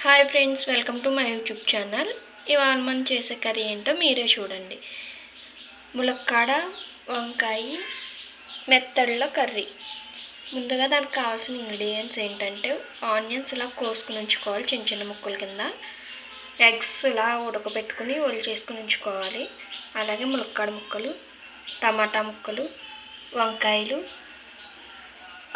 Hi friends, welcome to my YouTube channel. ఇవాళ మనం చేసే కర్రీ ఏంటో మీరే చూడండి. ములక్కాడ వంకాయ మెత్తళ్ళ కర్రీ. ముందుగా దానికి కావాల్సిన ఇంగ్రీడియంట్స్ ఏంటంటే ఆనియన్స్ ఇలా కోసుకుని ఉంచుకోవాలి చిన్న చిన్న ముక్కల కింద. ఎగ్స్ ఇలా ఉడకబెట్టుకుని చేసుకుని ఉంచుకోవాలి. అలాగే ములక్కాడ ముక్కలు, టమాటా ముక్కలు, వంకాయలు,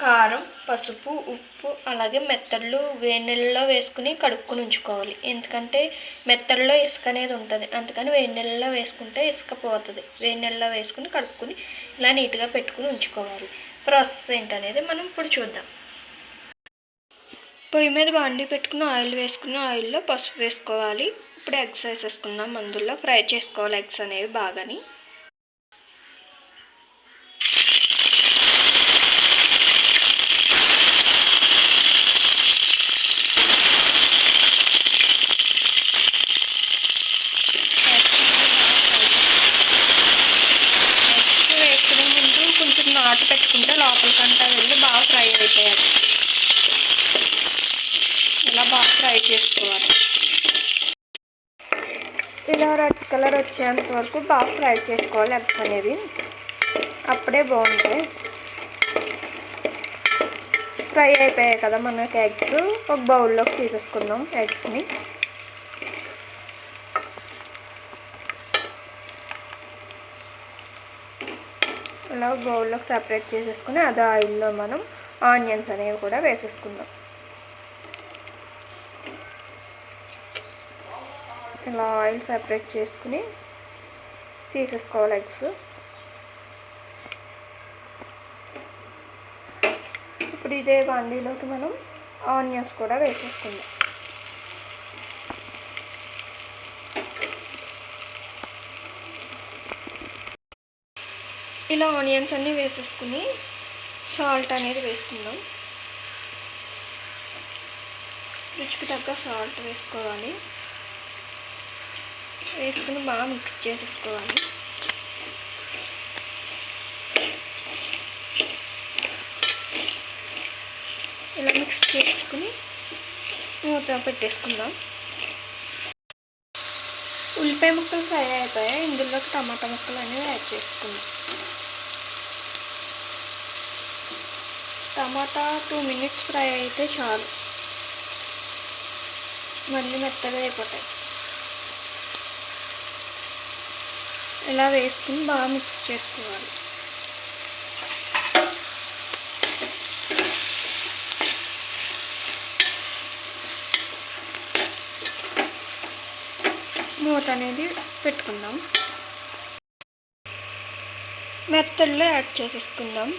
కారం, పసుపు, ఉప్పు, అలాగే మెత్తళ్ళు వేడి నీళ్ళలో వేసుకుని కడుక్కుని ఉంచుకోవాలి. ఎందుకంటే మెత్తళ్ళలో ఇసుక అనేది ఉంటుంది, అందుకని వేడి నీళ్ళలో వేసుకుంటే ఇసుక పోతుంది. వేడి నీళ్ళలో వేసుకుని కడుక్కుని ఇలా నీట్గా పెట్టుకుని ఉంచుకోవాలి. ప్రాసెస్ ఏంటనేది మనం ఇప్పుడు చూద్దాం. పొయ్యి మీద బాండి పెట్టుకుని ఆయిల్ వేసుకుని ఆయిల్లో పసుపు వేసుకోవాలి. ఇప్పుడు ఎగ్స్ వేసేసుకుందాం. అందులో ఫ్రై చేసుకోవాలి ఎగ్స్ అనేవి బాగాని. నాటు పెట్టుకుంటే లోపలికంతా వెళ్ళి బాగా ఫ్రై అయిపోయాయి. ఇలా బాగా ఫ్రై చేసుకోవాలి. ఇలా రెడ్ కలర్ వచ్చేంత వరకు బాగా ఫ్రై చేసుకోవాలి ఎగ్స్ అనేవి, అప్పుడే బాగుంటాయి. ఫ్రై అయిపోయాయి కదా మనకి ఎగ్స్, ఒక బౌల్లోకి తీసేసుకుందాం ఎగ్స్ని. ఇలా బౌల్లోకి సపరేట్ చేసేసుకుని అదే ఆయిల్లో మనం ఆనియన్స్ అనేవి కూడా వేసేసుకుందాం. ఇలా ఆయిల్ సపరేట్ చేసుకుని తీసేసుకోవాలి ఎగ్స్. ఇప్పుడు ఇదే బాండీలోకి మనం ఆనియన్స్ కూడా వేసేసుకుందాం. ఇలా ఆనియన్స్ అన్నీ వేసేసుకుని సాల్ట్ అనేది వేసుకుందాం. రుచికి తగ్గ సాల్ట్ వేసుకోవాలి. వేసుకుని బాగా మిక్స్ చేసేసుకోవాలి. ఇలా మిక్స్ చేసుకుని మూత పెట్టేసుకుందాం. ఉల్లిపాయ ముక్కలు ఫ్రై అయిపోయాయి. ఇందులోకి టమాటా ముక్కలు అనేవి యాడ్ చేసుకుందాం. టమాటా 2 minutes ఫ్రై అయితే చాలు, మళ్ళీ మెత్తగా అయిపోతాయి. ఇలా వేసుకుని బాగా మిక్స్ చేసుకోవాలి. మూత అనేది పెట్టుకుందాం. మెత్తల్లో యాడ్ చేసేసుకుందాం.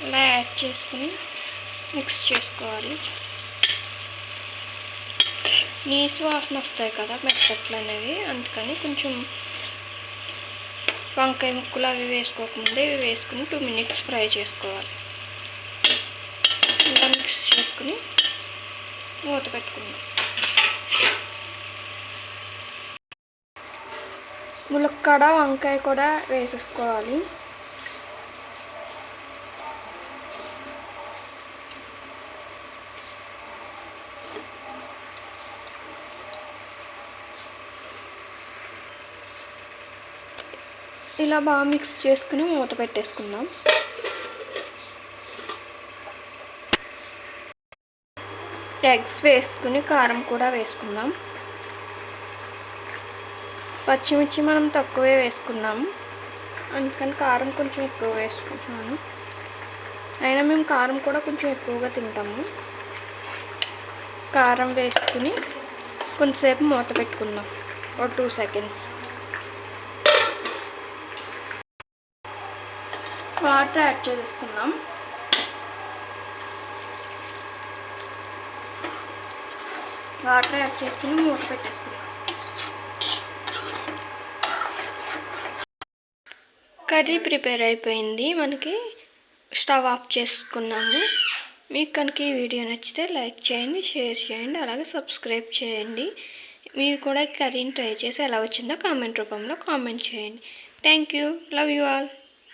ఇలా యాడ్ చేసుకుని మిక్స్ చేసుకోవాలి. నీసు వాసన వస్తాయి కదా మెత్తట్లు అనేవి, అందుకని కొంచెం వంకాయ ముక్కలు అవి వేసుకోకముందే ఇవి వేసుకుని 2 minutes ఫ్రై చేసుకోవాలి. ఇలా మిక్స్ చేసుకుని మూత పెట్టుకుందాం. ములక్కాడ వంకాయ కూడా వేసేసుకోవాలి. ఇలా బాగా మిక్స్ చేసుకుని మూత పెట్టేసుకుందాం. ఎగ్స్ వేసుకుని కారం కూడా వేసుకుందాం. పచ్చిమిర్చి మనం తక్కువే వేసుకున్నాము, అందుకని కారం కొంచెం ఎక్కువ వేసుకుంటున్నాను. అయినా మేము కారం కూడా కొంచెం ఎక్కువగా తింటాము. కారం వేసుకుని కొంతసేపు మూత పెట్టుకుందాం, ఒక 2 seconds. వాటర్ యాడ్ చేసేసుకుందాం. వాటర్ యాడ్ చేసుకుని మూత పెట్టేసుకుందాం. కర్రీ ప్రిపేర్ అయిపోయింది. మనకి స్టవ్ ఆఫ్ చేసుకున్నాము. మీకు కనుక ఈ వీడియో నచ్చితే లైక్ చేయండి, షేర్ చేయండి, అలాగే సబ్స్క్రైబ్ చేయండి. మీరు కూడా కర్రీని ట్రై చేసి ఎలా వచ్చిందో కామెంట్ రూపంలో కామెంట్ చేయండి. Thank you. Love you all.